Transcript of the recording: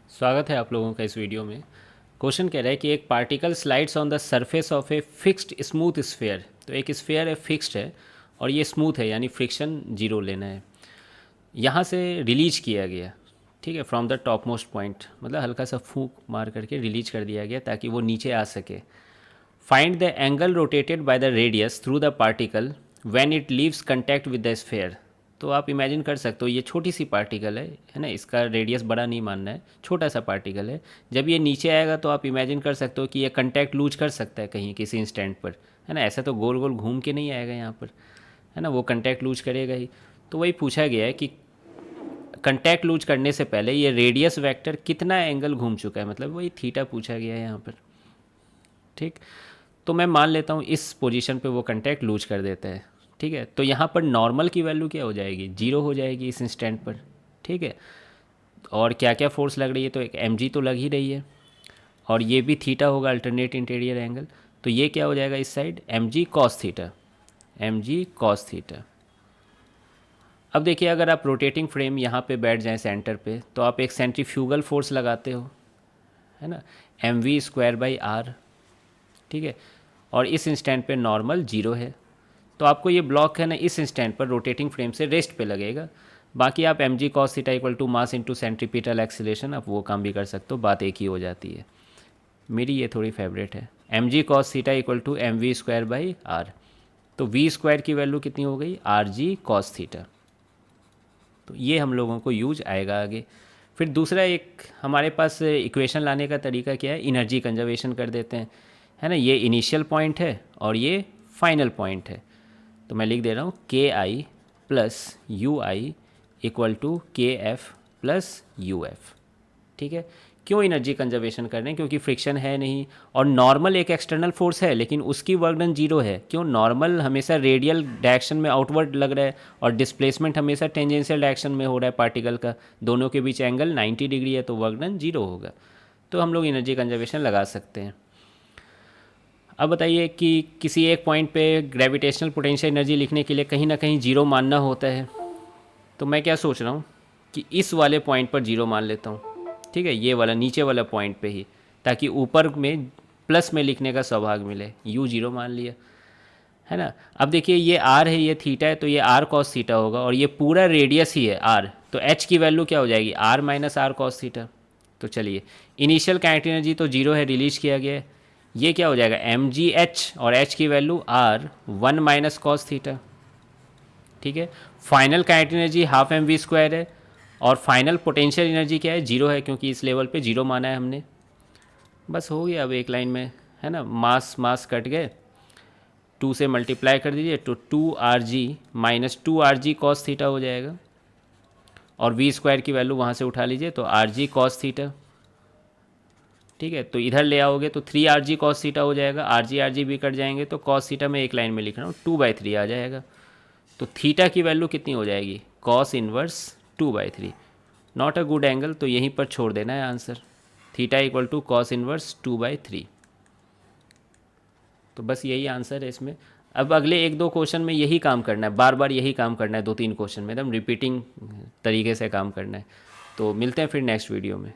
स्वागत है आप लोगों का इस वीडियो में। क्वेश्चन कह रहा है कि एक particle slides on the surface of a fixed smooth sphere. तो एक स्फेयर है, फिक्स्ड है और ये स्मूथ है, यानी फ्रिक्शन जीरो लेना है। यहाँ से रिलीज किया गया, ठीक है, from the top most point, मतलब हल्का सा फूंक मार करके रिलीज कर दिया गया ताकि वो नीचे आ सके। Find the angle rotated by the radius through the particle when it leaves contact with the sphere. तो आप इमेजिन कर सकते हो, ये छोटी सी पार्टिकल है ना, इसका रेडियस बड़ा नहीं मानना है, छोटा सा पार्टिकल है। जब ये नीचे आएगा तो आप इमेजिन कर सकते हो कि ये कंटैक्ट लूज कर सकता है कहीं किसी इंस्टेंट पर, है ना। ऐसा तो गोल गोल घूम के नहीं आएगा यहाँ पर, है ना, वो कंटैक्ट लूज करेगा ही। तो वही पूछा गया है कि कंटैक्ट लूज करने से पहले ये रेडियस वेक्टर कितना एंगल घूम चुका है, मतलब वही थीटा पूछा गया है यहाँ पर। ठीक, तो मैं मान लेता हूँ इस पोजीशन पे वो कंटैक्ट लूज कर देता है। ठीक है, तो यहाँ पर नॉर्मल की वैल्यू क्या हो जाएगी, जीरो हो जाएगी इस इंस्टेंट पर। ठीक है, और क्या क्या फोर्स लग रही है, तो एक एम तो लग ही रही है, और ये भी थीटा होगा, अल्टरनेट इंटीरियर एंगल। तो ये क्या हो जाएगा इस side, m g cos theta, m g cos theta. अब देखिए, अगर आप रोटेटिंग फ्रेम यहाँ पे बैठ जाएं सेंटर पे, तो आप एक सेंट्रीफ्यूगल फोर्स लगाते हो, है ना, m v square by r. ठीक है, और इस इंस्टेंट पे नॉर्मल जीरो है, तो आपको ये ब्लॉक है ना इस इंस्टेंट पर रोटेटिंग फ्रेम से रेस्ट पे लगेगा। बाकी आप m g cos theta equal to mass into centripetal acceleration, आप वो काम भी कर सकते हो, बात एक ही हो जाती है। मेरी ये थोड़ी फेवरेट है, m g cos theta equal to m v square by r. तो वी स्क्वायर की वैल्यू कितनी हो गई, आर जी कॉस थीटा। तो ये हम लोगों को यूज आएगा आगे। फिर दूसरा एक हमारे पास इक्वेशन लाने का तरीका क्या है, इनर्जी कंजर्वेशन कर देते हैं, है ना। ये इनिशियल पॉइंट है और ये फाइनल पॉइंट है। तो मैं लिख दे रहा हूँ K I plus U I equal to K F plus U F. ठीक है, क्यों एनर्जी कंजर्वेशन कर रहे हैं, क्योंकि फ्रिक्शन है नहीं, और नॉर्मल एक एक्सटर्नल फोर्स है लेकिन उसकी वर्क डन जीरो है। क्यों, नॉर्मल हमेशा रेडियल डायरेक्शन में आउटवर्ड लग रहा है और डिस्प्लेसमेंट हमेशा टेंजेंशियल डायरेक्शन में हो रहा है पार्टिकल का, दोनों के बीच एंगल 90 डिग्री है, तो वर्क डन जीरो होगा। तो हम लोग एनर्जी कंजर्वेशन लगा सकते हैं। अब बताइए कि किसी एक पॉइंट पे ग्रेविटेशनल पोटेंशियल एनर्जी लिखने के लिए कहीं ना कहीं जीरो मानना होता है। तो मैं क्या सोच रहा हूँ कि इस वाले पॉइंट पर जीरो मान लेता हूँ। ठीक है, ये वाला नीचे वाला पॉइंट पे ही, ताकि ऊपर में प्लस में लिखने का सौभाग्य मिले। यू जीरो मान लिया, है ना। अब देखिए, ये आर है, ये थीटा है, तो ये आर कॉस थीटा होगा, और ये पूरा रेडियस ही है आर, तो एच की वैल्यू क्या हो जाएगी, r minus r cos theta. तो चलिए, इनिशियल काइनेटिक एनर्जी तो जीरो है, रिलीज किया गया है। ये क्या हो जाएगा, एम जी एच, और एच की value r one minus cos theta. ठीक है, final kinetic energy half m v square है, और फाइनल पोटेंशियल एनर्जी क्या है, जीरो है, क्योंकि इस लेवल पे जीरो माना है हमने। बस हो गया अब एक लाइन में, है ना, मास मास कट गए, टू से मल्टीप्लाई कर दीजिए तो two r g minus two r g cos theta हो जाएगा, और वी स्क्वायर की वैल्यू वहाँ से उठा लीजिए तो आर जी कॉस थीटा। ठीक है, तो इधर ले आओगे तो three are g cos theta हो जाएगा, आर जी भी कट जाएंगे, तो कॉस थीटा में एक लाइन में लिख रहा हूँ, टू बाई थ्री आ जाएगा। तो थीटा की वैल्यू कितनी हो जाएगी, cos inverse two by three. Not a good angle, तो यहीं पर छोड़ देना है answer, theta equal to cos inverse two by three. तो बस यही आंसर है इसमें। अब अगले एक दो क्वेश्चन में यही काम करना है, बार बार यही काम करना है, दो तीन क्वेश्चन में एकदम रिपीटिंग तरीके से काम करना है। तो मिलते हैं फिर नेक्स्ट वीडियो में।